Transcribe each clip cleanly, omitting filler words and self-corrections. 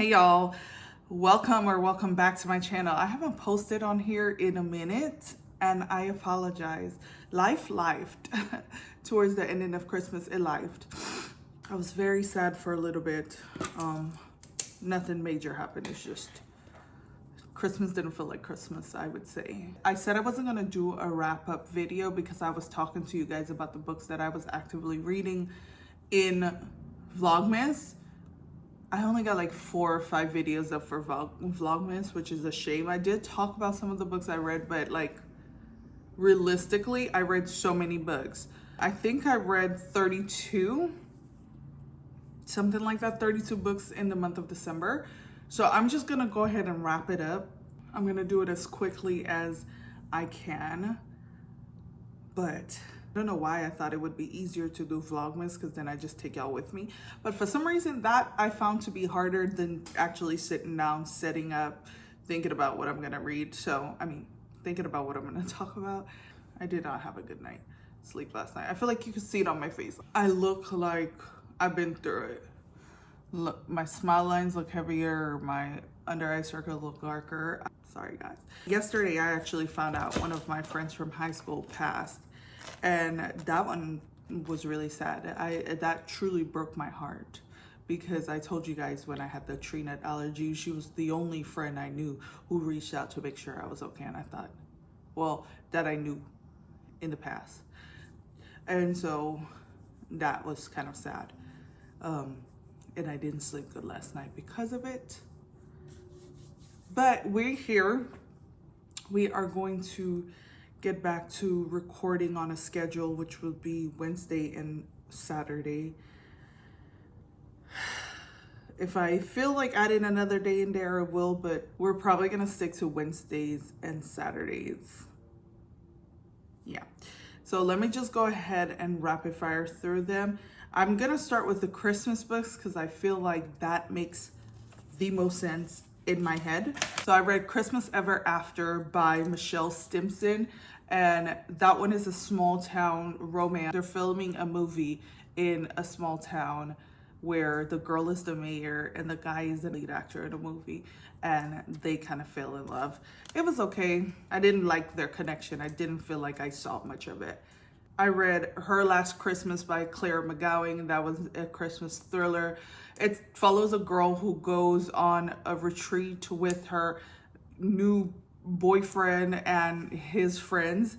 Hey y'all, welcome back to my channel. I haven't posted on here in a minute and I apologize. Life lifed towards the ending of Christmas. It lifed. I was very sad for a little bit. Nothing major happened. It's just Christmas didn't feel like Christmas, I would say. I said I wasn't gonna do a wrap-up video because I was talking to you guys about the books that I was actively reading in Vlogmas. I only got like 4 or 5 videos up for Vlogmas, which is a shame. I did talk about some of the books I read, but like realistically, I read so many books. I think I read 32, something like that, 32 books in the month of December. So I'm just gonna go ahead and wrap it up. I'm gonna do it as quickly as I can, but I don't know why I thought it would be easier to do Vlogmas because then I just take y'all with me. But for some reason that I found to be harder than actually sitting down, setting up, thinking about what I'm gonna read. So, thinking about what I'm gonna talk about. I did not have a good night sleep last night. I feel like you could see it on my face. I look like I've been through it. Look, my smile lines look heavier, my under eye circle look darker. Sorry guys. Yesterday I actually found out one of my friends from high school passed, and that one was really sad. That truly broke my heart because I told you guys when I had the tree nut allergy, she was the only friend I knew who reached out to make sure I was okay, and I thought, well, that I knew in the past. And so that was kind of sad. And I didn't sleep good last night because of it. But we're here. We are going to get back to recording on a schedule, which will be Wednesday and Saturday. If I feel like adding another day in there, I will, but we're probably gonna stick to Wednesdays and Saturdays. Yeah. So let me just go ahead and rapid fire through them. I'm gonna start with the Christmas books because I feel like that makes the most sense in my head. So I read Christmas Ever After by Michelle Stimson, and that one is a small town romance. They're filming a movie in a small town where the girl is the mayor and the guy is the lead actor in the movie, and they kind of fell in love. It was okay. I didn't like their connection. I didn't feel like I saw much of it. I read Her Last Christmas by Claire McGowan. That was a Christmas thriller. It follows a girl who goes on a retreat with her new boyfriend and his friends.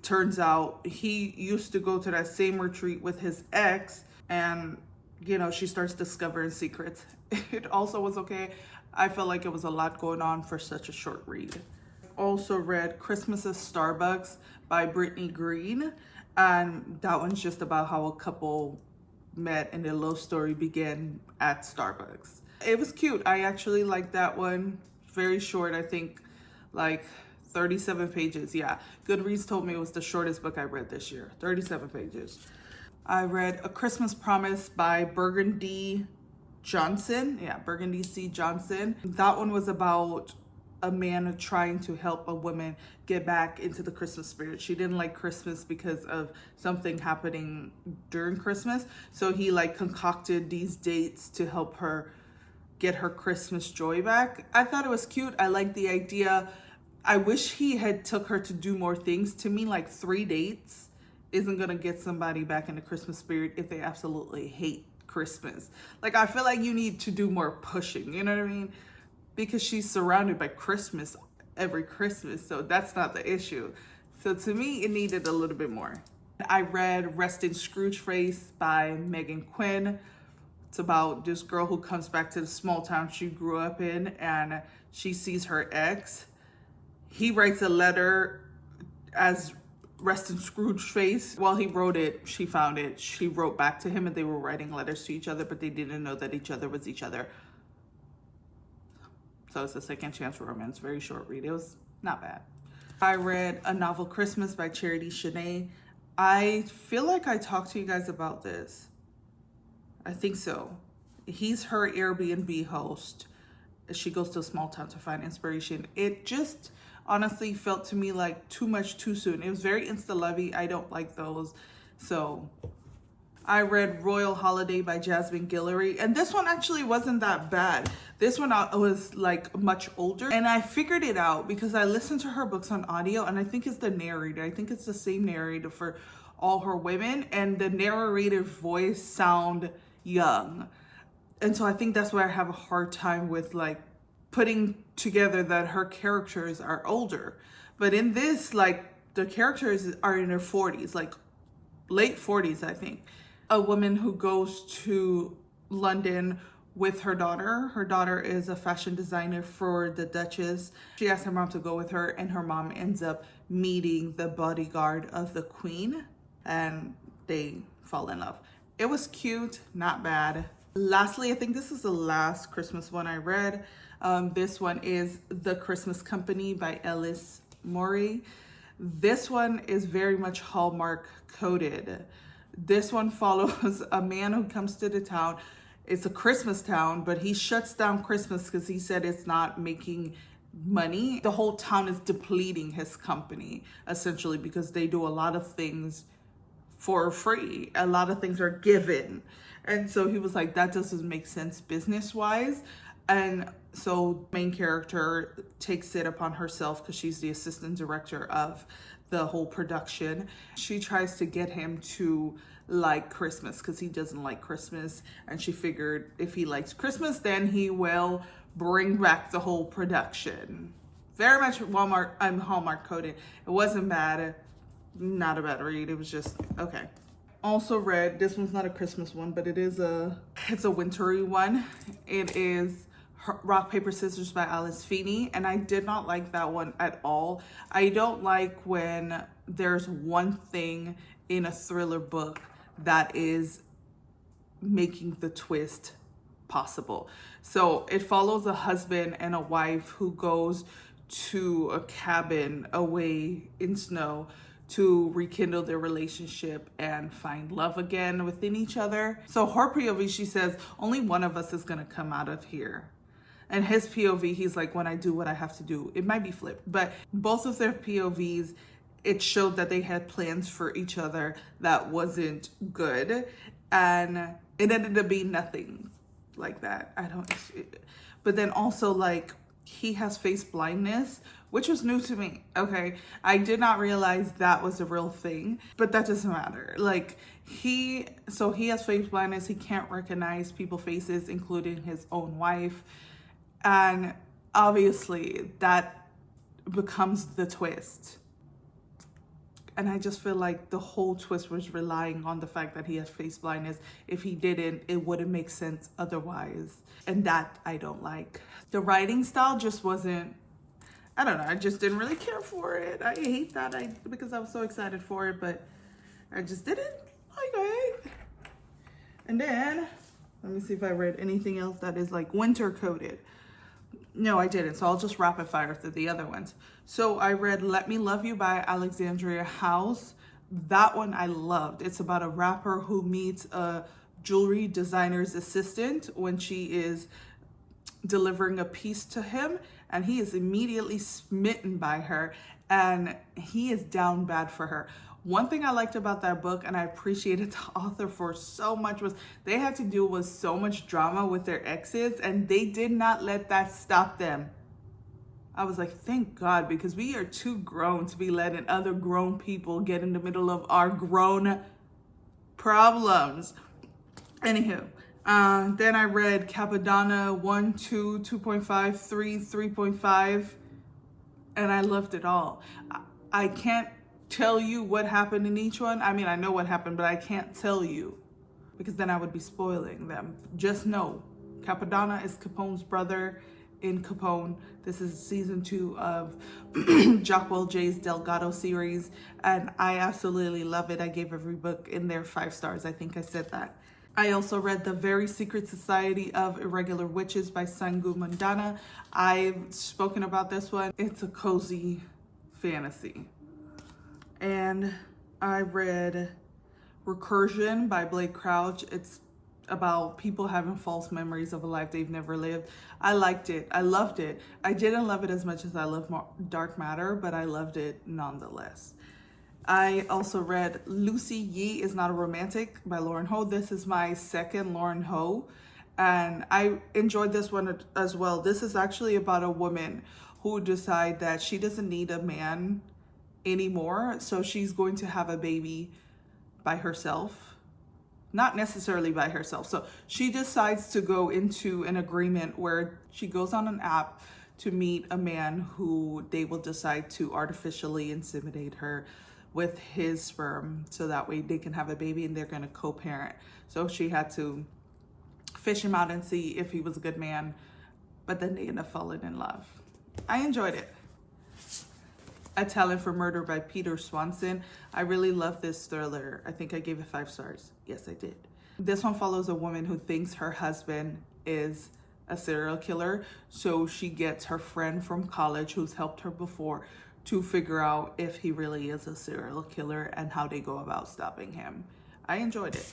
Turns out he used to go to that same retreat with his ex, and you know, she starts discovering secrets. It also was okay. I felt like it was a lot going on for such a short read. Also read Christmas at Starbucks by Brittany Green, and that one's just about how a couple met and their love story began at Starbucks. It was cute. I actually liked that one. Very short, I think like 37 pages. Yeah, Goodreads told me it was the shortest book I read this year. 37 pages. I read A Christmas Promise by Burgundy Johnson. Yeah, Burgundy C. Johnson. That one was about a man trying to help a woman get back into the Christmas spirit. She didn't like Christmas because of something happening during Christmas. So he like concocted these dates to help her get her Christmas joy back. I thought it was cute. I liked the idea. I wish he had took her to do more things. To me, like 3 dates isn't gonna get somebody back in the Christmas spirit if they absolutely hate Christmas. Like, I feel like you need to do more pushing, you know what I mean? Because she's surrounded by Christmas every Christmas, so that's not the issue. So to me, it needed a little bit more. I read Rest in Scrooge Face by Megan Quinn. It's about this girl who comes back to the small town she grew up in, and she sees her ex. He writes a letter as Rest in Scrooge Face. While he wrote it, she found it. She wrote back to him, and they were writing letters to each other, but they didn't know that each other was each other. So it's a second chance romance, very short read. It was not bad. I read A Novel Christmas by Charity Shanae. I feel like I talked to you guys about this. I think so. He's her Airbnb host. She goes to a small town to find inspiration. It just honestly felt to me like too much too soon. It was very insta-lovey. I don't like those. So I read Royal Holiday by Jasmine Guillory, and this one actually wasn't that bad. This one was like much older, and I figured it out because I listened to her books on audio, and I think it's the narrator. I think it's the same narrator for all her women, and the narrator's voice sound young. And so I think that's why I have a hard time with like putting together that her characters are older. But in this, like the characters are in their 40s, like late 40s, I think. A woman who goes to London with her daughter. Her daughter is a fashion designer for the Duchess. She asked her mom to go with her, and her mom ends up meeting the bodyguard of the Queen, and they fall in love. It was cute, not bad. Lastly, I think this is the last Christmas one I read. This one is The Christmas Company by Ellis Morey. This one is very much Hallmark coded. This one follows a man who comes to the town. It's a Christmas town, but he shuts down Christmas because he said it's not making money. The whole town is depleting his company, essentially, because they do a lot of things for free. A lot of things are given. And so he was like, that doesn't make sense business-wise. And so main character takes it upon herself because she's the assistant director of the whole production. She tries to get him to like Christmas because he doesn't like Christmas. And she figured if he likes Christmas, then he will bring back the whole production. Very much Hallmark coded. It wasn't bad. Not a bad read. It was just okay. Also read, this one's not a Christmas one, but it's a wintry one. It is Rock, Paper, Scissors by Alice Feeney, and I did not like that one at all. I don't like when there's one thing in a thriller book that is making the twist possible. So it follows a husband and a wife who goes to a cabin away in snow to rekindle their relationship and find love again within each other. So her POV, she says, only one of us is gonna come out of here. And his POV, he's like, when I do what I have to do. It might be flipped, but both of their POVs, it showed that they had plans for each other that wasn't good. And it ended up being nothing like that. But then also like, he has face blindness, which was new to me. Okay, I did not realize that was a real thing, but that doesn't matter. Like he has face blindness. He can't recognize people's faces, including his own wife. And obviously that becomes the twist. And I just feel like the whole twist was relying on the fact that he has face blindness. If he didn't, it wouldn't make sense otherwise. And that I don't like. The writing style just wasn't, I don't know, I just didn't really care for it. I hate that because I was so excited for it, but I just didn't like it. And then, let me see if I read anything else that is like winter coded. No, I didn't. So I'll just rapid fire through the other ones. So I read Let Me Love You by Alexandria House. That one I loved. It's about a rapper who meets a jewelry designer's assistant when she is delivering a piece to him, and he is immediately smitten by her, and he is down bad for her. One thing I liked about that book, and I appreciated the author for so much, was they had to deal with so much drama with their exes, and they did not let that stop them. I was like, thank God, because we are too grown to be letting other grown people get in the middle of our grown problems. Anywho, then I read Capadonna 1, 2, 2.5, 3, 3.5, and I loved it all. I can't tell you what happened in each one. I mean, I know what happened, but I can't tell you because then I would be spoiling them. Just know, Capadonna is Capone's brother in Capone. This is season 2 of Jacques J's Delgado series, and I absolutely love it. I gave every book in there 5 stars. I think I said that. I also read The Very Secret Society of Irregular Witches by Sangu Mandana. I've spoken about this one. It's a cozy fantasy. And I read Recursion by Blake Crouch. It's about people having false memories of a life they've never lived. I liked it. I loved it. I didn't love it as much as I love Dark Matter, but I loved it nonetheless. I also read Lucy Ye is Not a Romantic by Lauren Ho. This is my second Lauren Ho, and I enjoyed this one as well. This is actually about a woman who decides that she doesn't need a man anymore, so she's going to have a baby by herself. Not necessarily by herself. So she decides to go into an agreement where she goes on an app to meet a man who they will decide to artificially inseminate her with his sperm so that way they can have a baby and they're going to co-parent. So she had to fish him out and see if he was a good man, but then they end up falling in love. I enjoyed it. A Talent for Murder by Peter Swanson. I really love this thriller. I think I gave it 5 stars. Yes, I did. This one follows a woman who thinks her husband is a serial killer. So she gets her friend from college who's helped her before to figure out if he really is a serial killer and how they go about stopping him. I enjoyed it.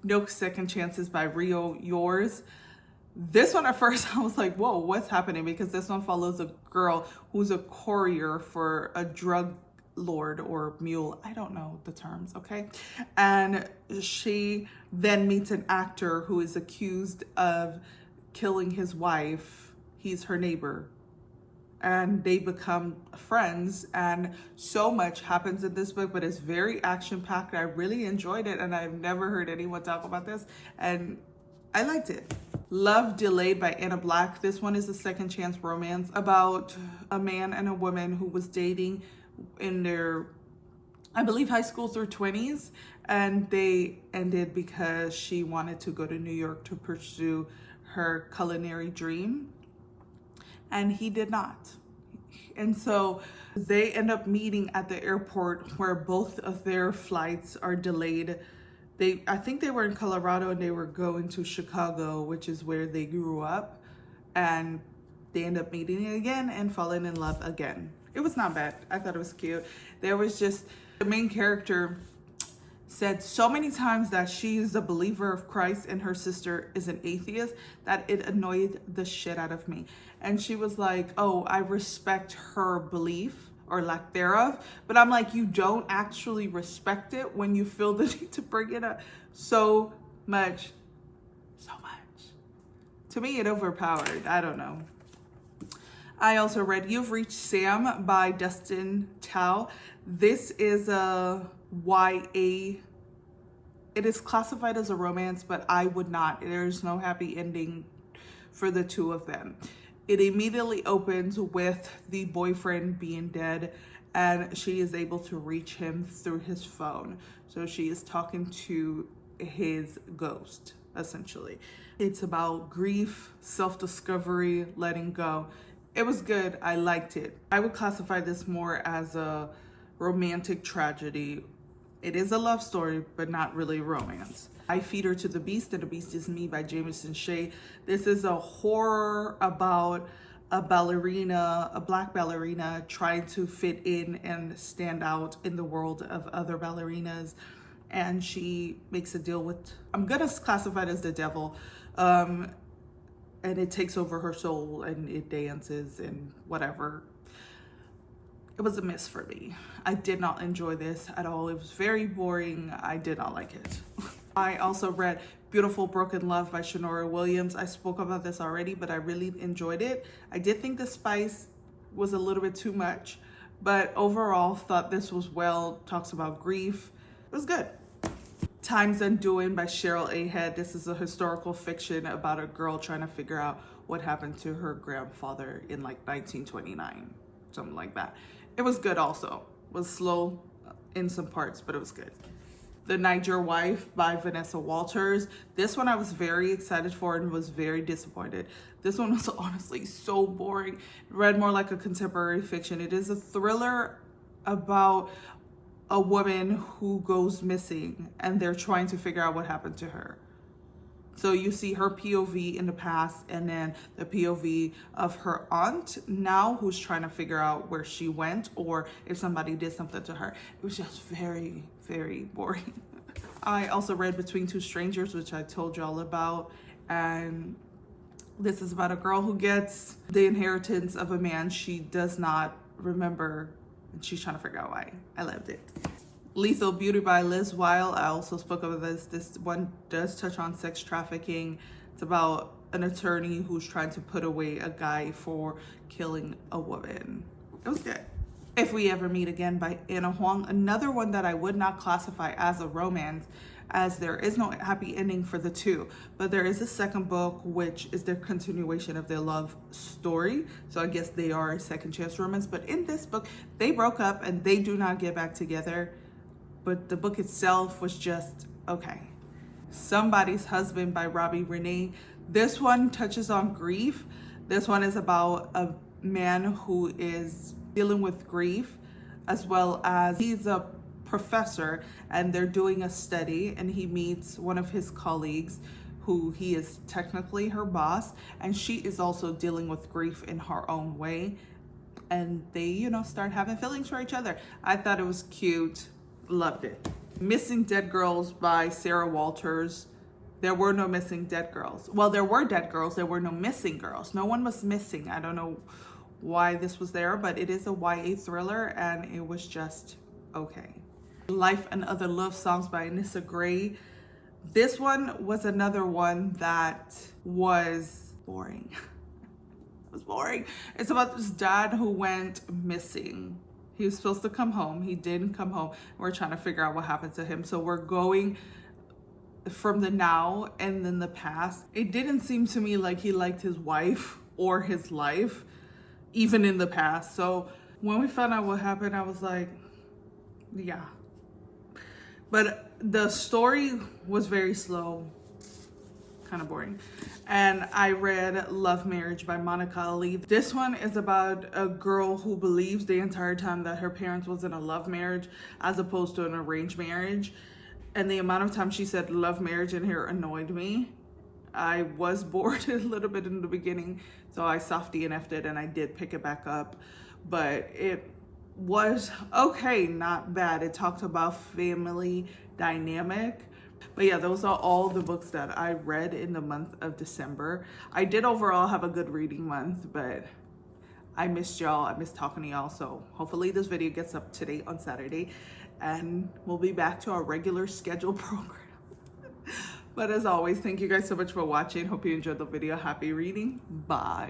No Second Chances by Rio Yours. This one at first I was like, whoa, what's happening? Because this one follows a girl who's a courier for a drug lord or mule. I don't know the terms, okay? And she then meets an actor who is accused of killing his wife. He's her neighbor. And they become friends, and so much happens in this book, but it's very action-packed. I really enjoyed it, and I've never heard anyone talk about this, and I liked it. Love Delayed by Anna Black. This one is a second chance romance about a man and a woman who was dating in their, I believe, high school through 20s, and they ended because she wanted to go to New York to pursue her culinary dream, and he did not. And so they end up meeting at the airport where both of their flights are delayed. I think they were in Colorado and they were going to Chicago, which is where they grew up, and they end up meeting again and falling in love again. It was not bad. I thought it was cute. There was just, the main character said so many times that she is a believer of Christ and her sister is an atheist that it annoyed the shit out of me. And she was like, oh, I respect her belief or lack thereof. But I'm like, you don't actually respect it when you feel the need to bring it up so much. To me, it overpowered. I don't know. I also read You've Reached Sam by Dustin Tao. This is a YA. It is classified as a romance, but I would not. There's no happy ending for the two of them. It immediately opens with the boyfriend being dead, and she is able to reach him through his phone. So she is talking to his ghost, essentially. It's about grief, self-discovery, letting go. It was good. I liked it. I would classify this more as a romantic tragedy. It is a love story, but not really romance. I Feed Her to the Beast and the Beast is Me by Jameson Shea. This is a horror about a ballerina, a black ballerina, trying to fit in and stand out in the world of other ballerinas. And she makes a deal with, I'm gonna classify it as the devil. And it takes over her soul and it dances and whatever. It was a miss for me. I did not enjoy this at all. It was very boring. I did not like it. I also read Beautiful Broken Love by Shanora Williams. I spoke about this already, but I really enjoyed it. I did think the spice was a little bit too much, but overall thought this was well, talks about grief. It was good. Time's Undoing by Cheryl A. Head. This is a historical fiction about a girl trying to figure out what happened to her grandfather in like 1929, something like that. It was good also. It was slow in some parts, but it was good. The Niger Wife by Vanessa Walters. This one I was very excited for and was very disappointed. This one was honestly so boring. It read more like a contemporary fiction. It is a thriller about a woman who goes missing and they're trying to figure out what happened to her. So you see her POV in the past and then the POV of her aunt now who's trying to figure out where she went or if somebody did something to her. It was just very, very boring. I also read Between Two Strangers, which I told y'all about. And this is about a girl who gets the inheritance of a man she does not remember and she's trying to figure out why. I loved it. Lethal Beauty by Liz Weil. I also spoke of this. This one does touch on sex trafficking. It's about an attorney who's trying to put away a guy for killing a woman. It was good. If We Ever Meet Again by Anna Huang. Another one that I would not classify as a romance, as there is no happy ending for the two. But there is a second book, which is their continuation of their love story. So I guess they are a second chance romance. But in this book, they broke up and they do not get back together. But the book itself was just okay. Somebody's Husband by Robbie Renee. This one touches on grief. This one is about a man who is dealing with grief, as well as he's a professor and they're doing a study, and he meets one of his colleagues who he is technically her boss, and she is also dealing with grief in her own way, and they, you know, start having feelings for each other. I thought it was cute. Loved it. Missing Dead Girls by Sarah Walters. There were no missing dead girls. Well, there were dead girls. There were no missing girls. No one was missing. I don't know why this was there, but it is a YA thriller and it was just okay. Life and Other Love Songs by Anissa Gray. This one was another one that was boring. It was boring. It's about this dad who went missing. He was supposed to come home. He didn't come home. We're trying to figure out what happened to him. So we're going from the now and then the past. It didn't seem to me like he liked his wife or his life, even in the past. So when we found out what happened, I was like, yeah. But the story was very slow, kind of boring. And I read Love Marriage by Monica Ali. This one is about a girl who believes the entire time that her parents was in a love marriage as opposed to an arranged marriage. And the amount of time she said love marriage in here annoyed me. I was bored a little bit in the beginning, so I soft DNF'd it and I did pick it back up. But it was okay, not bad. It talked about family dynamic. But yeah, those are all the books that I read in the month of December. I did overall have a good reading month, but I missed y'all. I missed talking to y'all. So hopefully this video gets up today on Saturday and we'll be back to our regular scheduled program. But as always, thank you guys so much for watching. Hope you enjoyed the video. Happy reading. Bye.